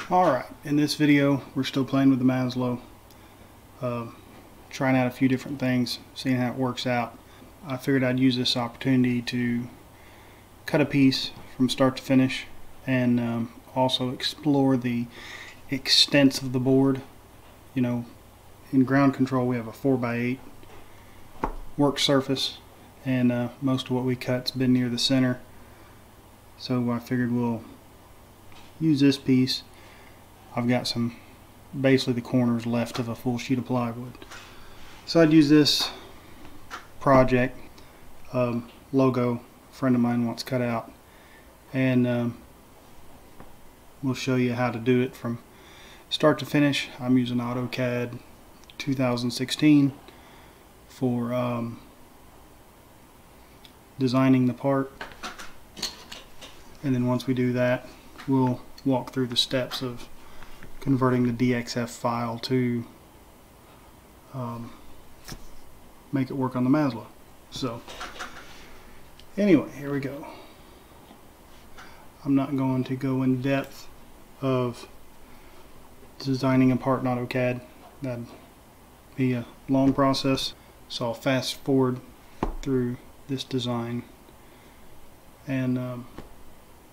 Alright, in this video we're still playing with the Maslow, trying out a few different things, seeing how it works out. I figured I'd use this opportunity to cut a piece from start to finish and also explore the extents of the board. You know, in ground control we have a 4x8 work surface, and most of what we cut's been near the center, so I figured we'll use this piece. I've got basically the corners left of a full sheet of plywood. So I'd use this project logo a friend of mine wants cut out, and we'll show you how to do it from start to finish. I'm using AutoCad 2016 for designing the part, and then once we do that we'll walk through the steps of converting the DXF file to make it work on the Maslow. So anyway, here we go. I'm not going to go in depth of designing a part in AutoCAD. That'd be a long process, so I'll fast forward through this design, and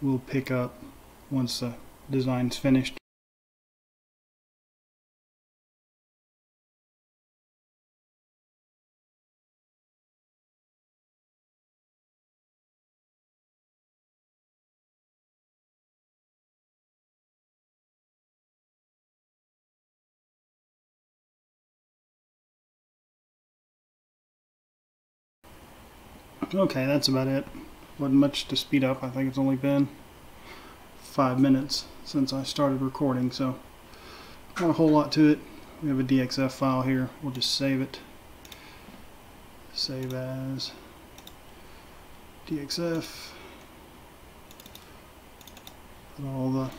we'll pick up once the design's finished. Okay, that's about it. Wasn't much to speed up. I think it's only been 5 minutes since I started recording, so not a whole lot to it. We have a DXF file here. We'll just save it. Save as DXF. Put all the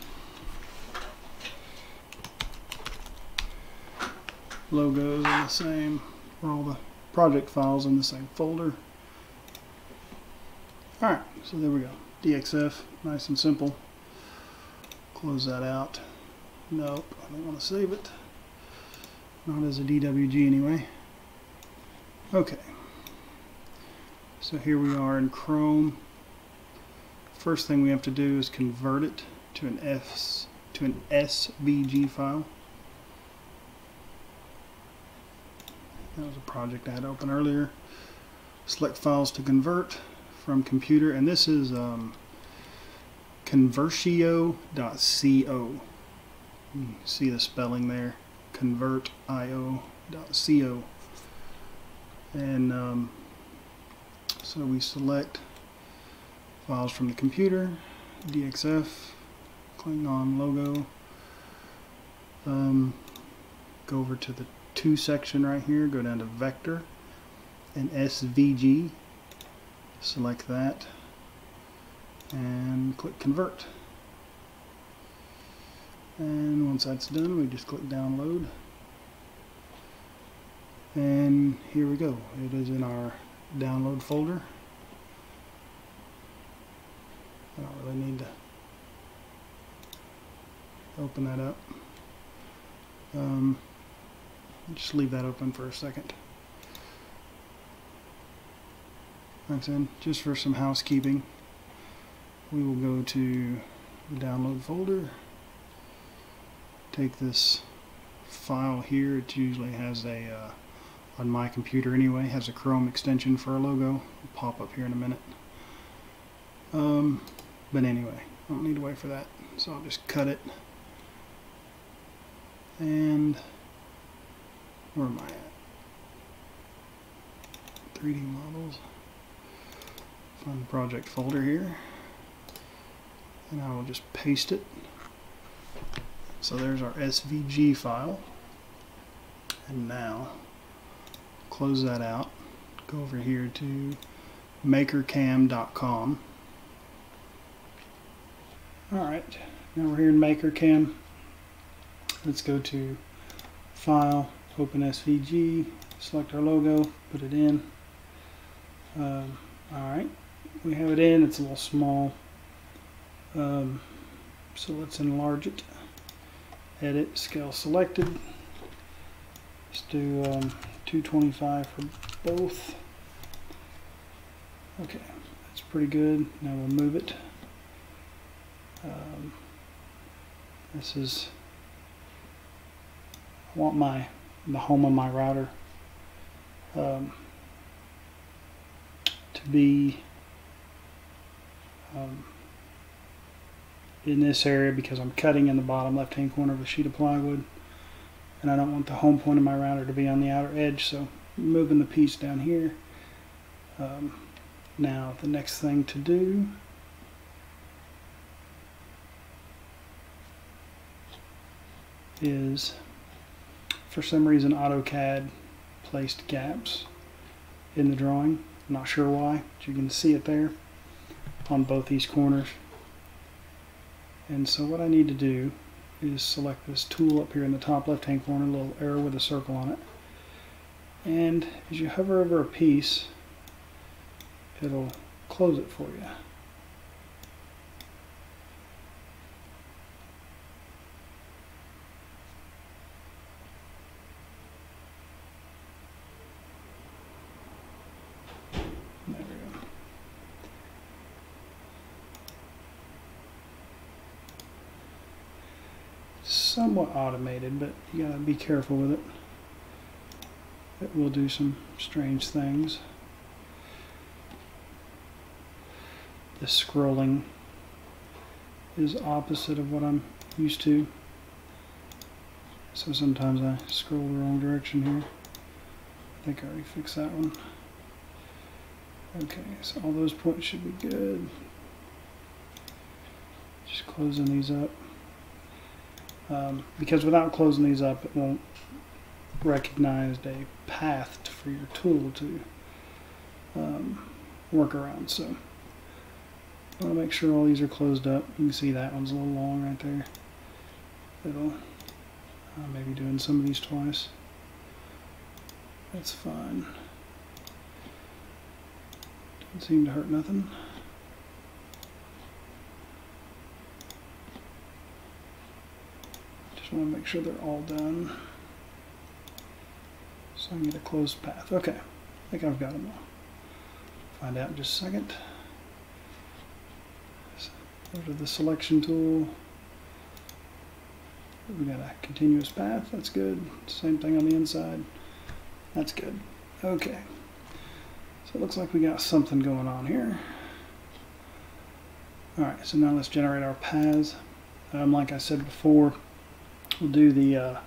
logos in the same, or all the project files in the same folder. Alright, so there we go. DXF, nice and simple. Close that out. Nope, I don't want to save it. Not as a DWG anyway. Okay. So here we are in Chrome. First thing we have to do is convert it to an SVG file. That was a project I had open earlier. Select files to convert from computer, and this is Convertio.co. You see the spelling there, Convertio.co. And so we select files from the computer, DXF, Klingon logo, go over to the to section right here, go down to vector and SVG. Select that and click convert, and once that's done we just click download, and here we go. It is in our download folder. I don't really need to open that up. Just leave that open for a second. That's in. Just for some housekeeping, we will go to the download folder, take this file here. It usually has a, on my computer anyway, has a Chrome extension for a logo. It'll pop up here in a minute. But anyway, I don't need to wait for that, so I'll just cut it. And where am I at? 3D models. Find the project folder here, and I will just paste it. So there's our SVG file, and now close that out, go over here to MakerCam.com. Alright, now we're here in MakerCam. Let's go to File, Open SVG, select our logo, put it in. Alright, we have it in. It's a little small, so let's enlarge it. edit, scale selected. Let's do 225 for both. Okay, that's pretty good. Now we'll move it. This is, I want the home of my router to be in this area because I'm cutting in the bottom left hand corner of a sheet of plywood, and I don't want the home point of my router to be on the outer edge, so I'm moving the piece down here. Now the next thing to do is, for some reason AutoCAD placed gaps in the drawing. I'm not sure why, but you can see it there on both these corners. And so what I need to do is select this tool up here in the top left hand corner, a little arrow with a circle on it, and as you hover over a piece, it'll close it for you. There we go. Somewhat automated, but you gotta be careful with it. It will do some strange things. The scrolling is opposite of what I'm used to, so sometimes I scroll the wrong direction here. I think I already fixed that one. Okay, so all those points should be good. Just closing these up. Because without closing these up, it won't recognize a path for your tool to work around. So I want to make sure all these are closed up. You can see that one's a little long right there. It'll maybe doing some of these twice. That's fine. Doesn't seem to hurt nothing. Just want to make sure they're all done, so I can get a closed path. Okay, I think I've got them all. Find out in just a second. So go to the selection tool. We got a continuous path. That's good. Same thing on the inside. That's good. Okay. So it looks like we got something going on here. Alright, so now let's generate our paths. Like I said before, we'll do the,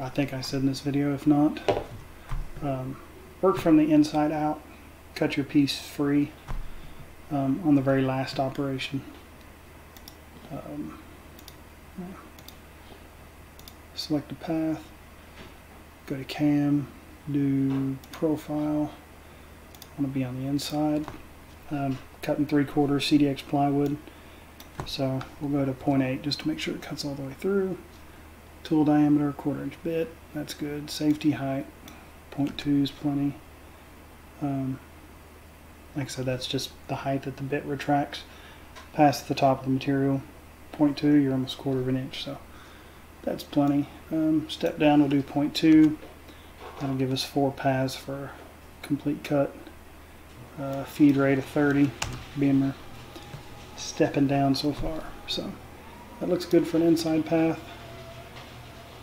I think I said in this video, if not, work from the inside out, cut your piece free on the very last operation. Select a path, go to cam, do profile. I want to be on the inside. Cutting 3/4 CDX plywood, so we'll go to 0.8 just to make sure it cuts all the way through. Tool diameter 1/4 inch bit, that's good. Safety height 0.2 is plenty. Like I said, that's just the height that the bit retracts past the top of the material. 0.2, you're almost 1/4 inch, so that's plenty. Step down, we'll do 0.2. That'll give us 4 paths for complete cut. Feed rate of 30, being we're stepping down so far. So that looks good for an inside path.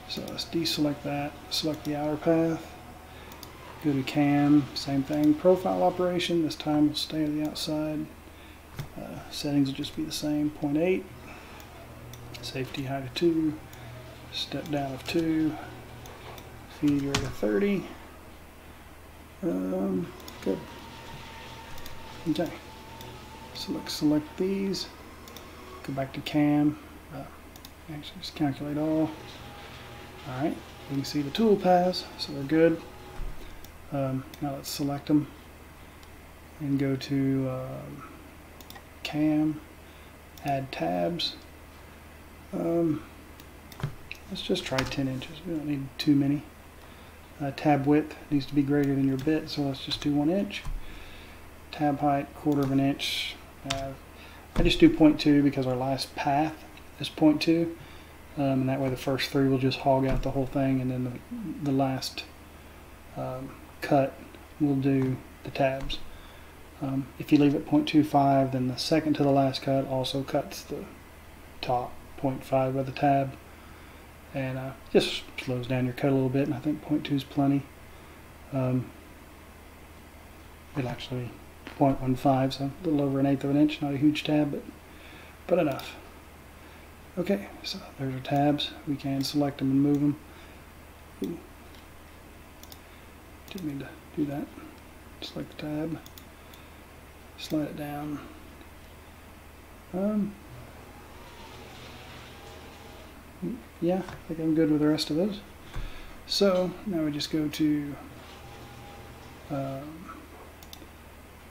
So let's deselect that, select the outer path, go to cam, same thing, profile operation, this time we'll stay on the outside. Settings will just be the same, 0.8, safety height of 2, step down of 2, feed rate of 30. Good. Okay, so let's select these, go back to cam, actually just calculate all. Alright, you can see the tool paths, so they're good. Now let's select them and go to cam, add tabs. Let's just try 10 inches, we don't need too many. Tab width needs to be greater than your bit, so let's just do 1 inch. Tab height 1/4 inch. I just do 0.2 because our last path is 0.2. and that way the first 3 will just hog out the whole thing, and then the last cut will do the tabs. If you leave it 0.25, then the second to the last cut also cuts the top 0.5 of the tab, and just slows down your cut a little bit, and I think 0.2 is plenty. It'll actually 0.15, so a little over 1/8 of an inch, not a huge tab, but enough. Okay, so there's our tabs. We can select them and move them. Ooh. Didn't mean to do that. Select the tab, slide it down. Yeah, I think I'm good with the rest of those. So now we just go to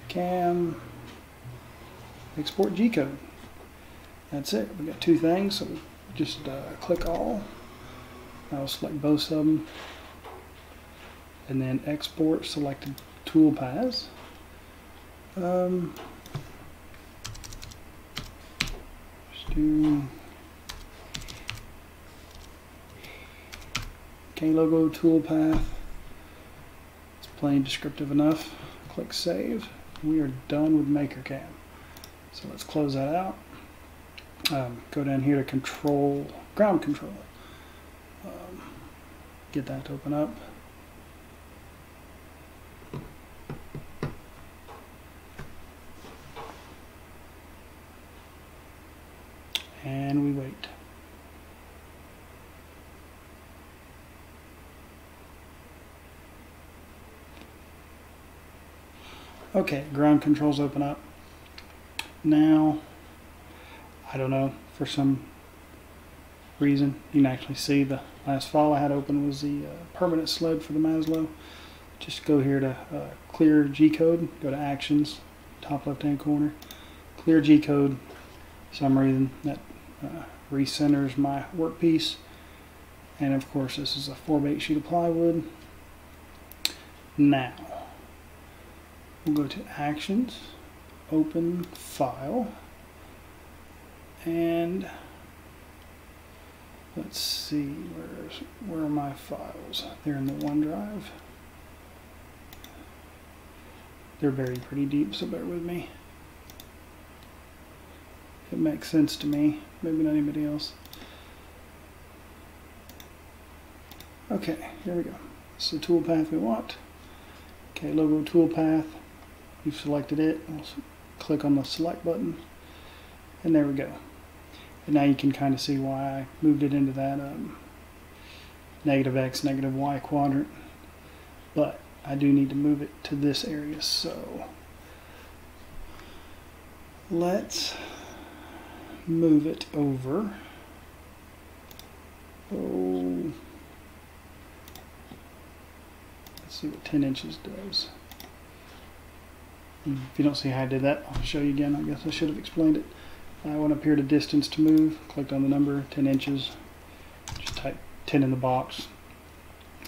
Cam, export G-code. That's it. We got 2 things, so just click all. I'll select both of them, and then export selected tool paths. Just do K-logo toolpath. It's plenty descriptive enough. Click save. We are done with MakerCam. So let's close that out. Go down here to control, ground control. Get that to open up. And we wait. Okay, ground controls open up. Now, I don't know, for some reason, you can actually see the last file I had open was the permanent sled for the Maslow. Just go here to clear G-code, go to actions, top left hand corner, clear G-code. For some reason that recenters my workpiece, and of course this is a 4x8 sheet of plywood. Now we'll go to actions, open file, and let's see, where are my files? They're in the OneDrive. They're buried pretty deep, so bear with me. It makes sense to me, maybe not anybody else. Okay, here we go. It's the toolpath we want. Okay, logo toolpath. You've selected it. We'll click on the select button, and there we go. And now you can kind of see why I moved it into that -X, -Y quadrant. But I do need to move it to this area, so let's move it over. Oh, let's see what 10 inches does. If you don't see how I did that, I'll show you again. I guess I should have explained it. I went up here to distance to move, clicked on the number, 10 inches, just type 10 in the box,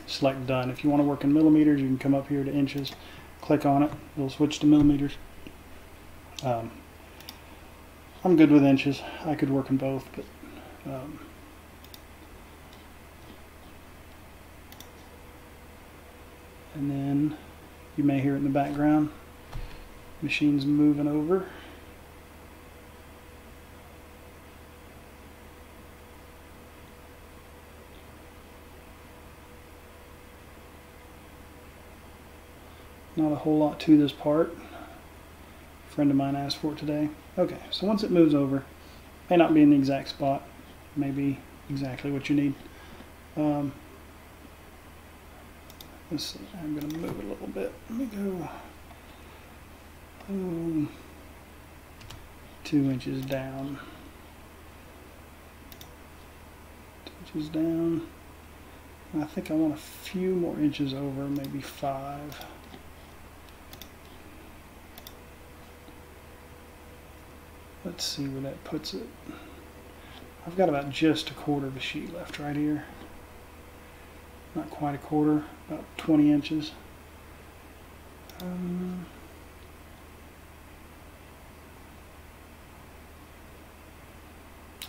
select done. If you want to work in millimeters, you can come up here to inches, click on it, it'll switch to millimeters. I'm good with inches. I could work in both, but and then you may hear it in the background. Machine's moving over. Not a whole lot to this part. A friend of mine asked for it today. Okay, so once it moves over, may not be in the exact spot, may be exactly what you need. Let's see, I'm going to move it a little bit. Let me go 2 inches down. 2 inches down. I think I want a few more inches over, maybe 5. Let's see where that puts it. I've got about just a quarter of a sheet left right here. Not quite a quarter, about 20 inches.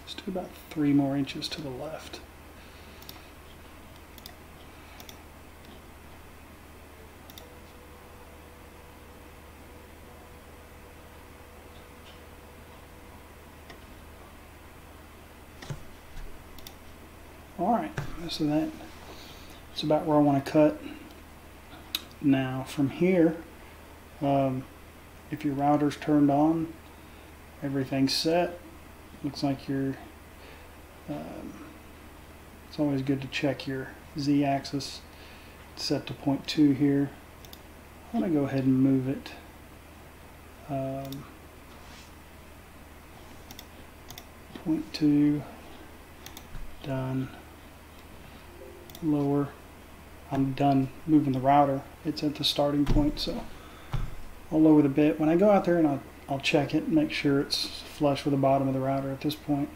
Let's do about 3 more inches to the left. Alright, so that's about where I want to cut. Now from here, if your router's turned on, everything's set. Looks like you're, it's always good to check your Z-axis. It's set to 0.2 here. I'm going to go ahead and move it. 0.2, done. Lower. I'm done moving the router. It's at the starting point, so I'll lower the bit. When I go out there and I'll check it and make sure it's flush with the bottom of the router at this point.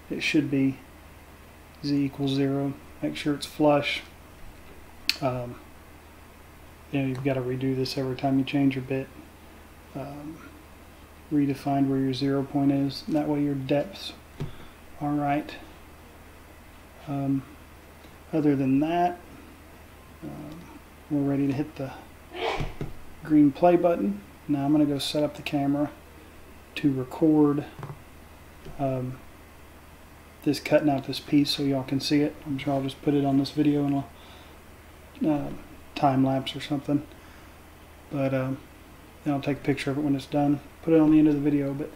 It should be Z equals 0. Make sure it's flush. You know, you've got to redo this every time you change your bit. Redefine where your 0 point is. That way your depths are right. Other than that, we're ready to hit the green play button. Now I'm going to go set up the camera to record this, cutting out this piece so y'all can see it. I'm sure I'll just put it on this video and I'll time lapse or something. But then I'll take a picture of it when it's done, put it on the end of the video. But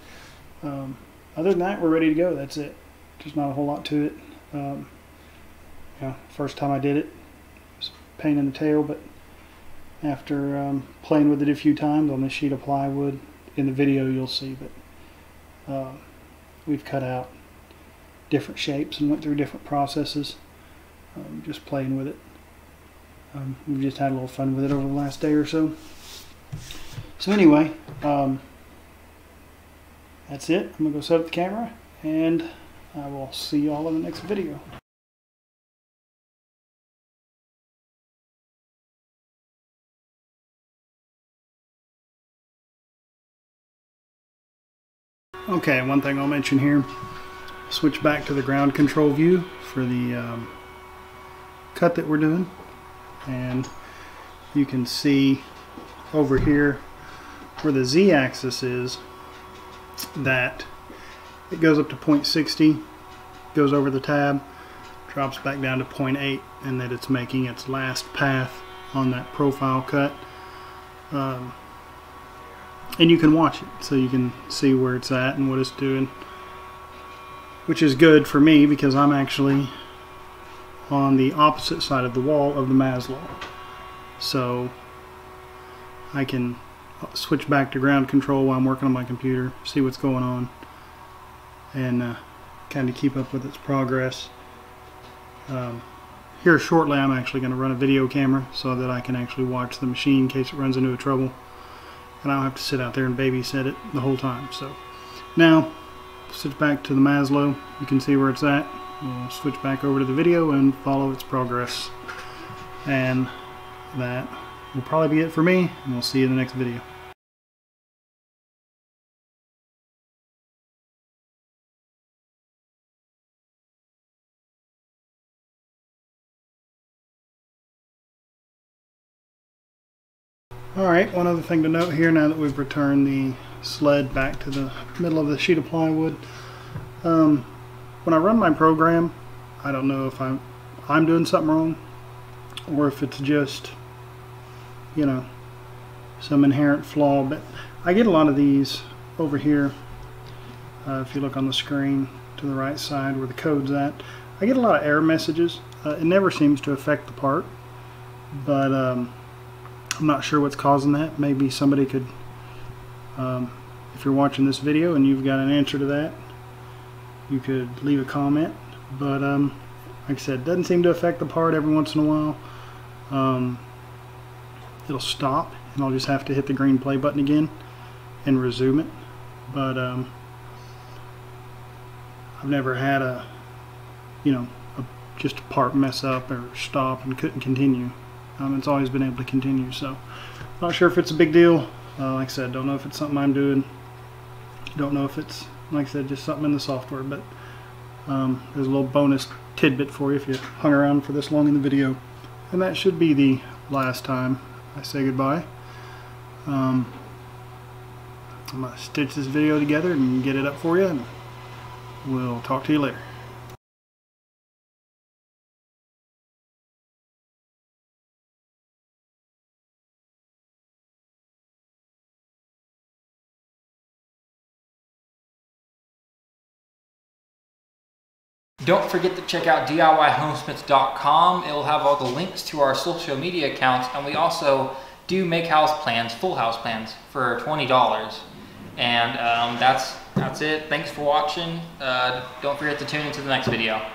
other than that, we're ready to go. That's it. There's not a whole lot to it. You know, first time I did it, it was a pain in the tail, but after playing with it a few times on this sheet of plywood, in the video you'll see that we've cut out different shapes and went through different processes, just playing with it. We've just had a little fun with it over the last day or so. So anyway, that's it. I'm going to go set up the camera, and I will see you all in the next video. Okay, one thing I'll mention here, switch back to the ground control view for the cut that we're doing, and you can see over here where the Z-axis is that it goes up to 0.60, goes over the tab, drops back down to 0.8, and that it's making its last path on that profile cut. And you can watch it, so you can see where it's at and what it's doing, which is good for me because I'm actually on the opposite side of the wall of the Maslow, so I can switch back to ground control while I'm working on my computer, see what's going on, and kind of keep up with its progress. Here shortly I'm actually going to run a video camera so that I can actually watch the machine in case it runs into trouble, and I don't have to sit out there and babysit it the whole time. So now switch back to the Maslow. You can see where it's at. We'll switch back over to the video and follow its progress, and that will probably be it for me, and we'll see you in the next video. Alright, one other thing to note here now that we've returned the sled back to the middle of the sheet of plywood. When I run my program, I don't know if I'm doing something wrong or if it's just, you know, some inherent flaw, but I get a lot of these over here. If you look on the screen to the right side where the code's at, I get a lot of error messages. It never seems to affect the part, but I'm not sure what's causing that. Maybe somebody could, if you're watching this video and you've got an answer to that, you could leave a comment. But like I said, it doesn't seem to affect the part. Every once in a while it'll stop and I'll just have to hit the green play button again and resume it. But I've never had just a part mess up or stop and couldn't continue. It's always been able to continue, so not sure if it's a big deal. Like I said, don't know if it's something I'm doing, don't know if it's Like I said, just something in the software, but there's a little bonus tidbit for you if you hung around for this long in the video. And that should be the last time I say goodbye. I'm going to stitch this video together and get it up for you, and we'll talk to you later. Don't forget to check out DIYHomesmith.com. It will have all the links to our social media accounts, and we also do make house plans, full house plans, for $20. And that's it. Thanks for watching. Don't forget to tune into the next video.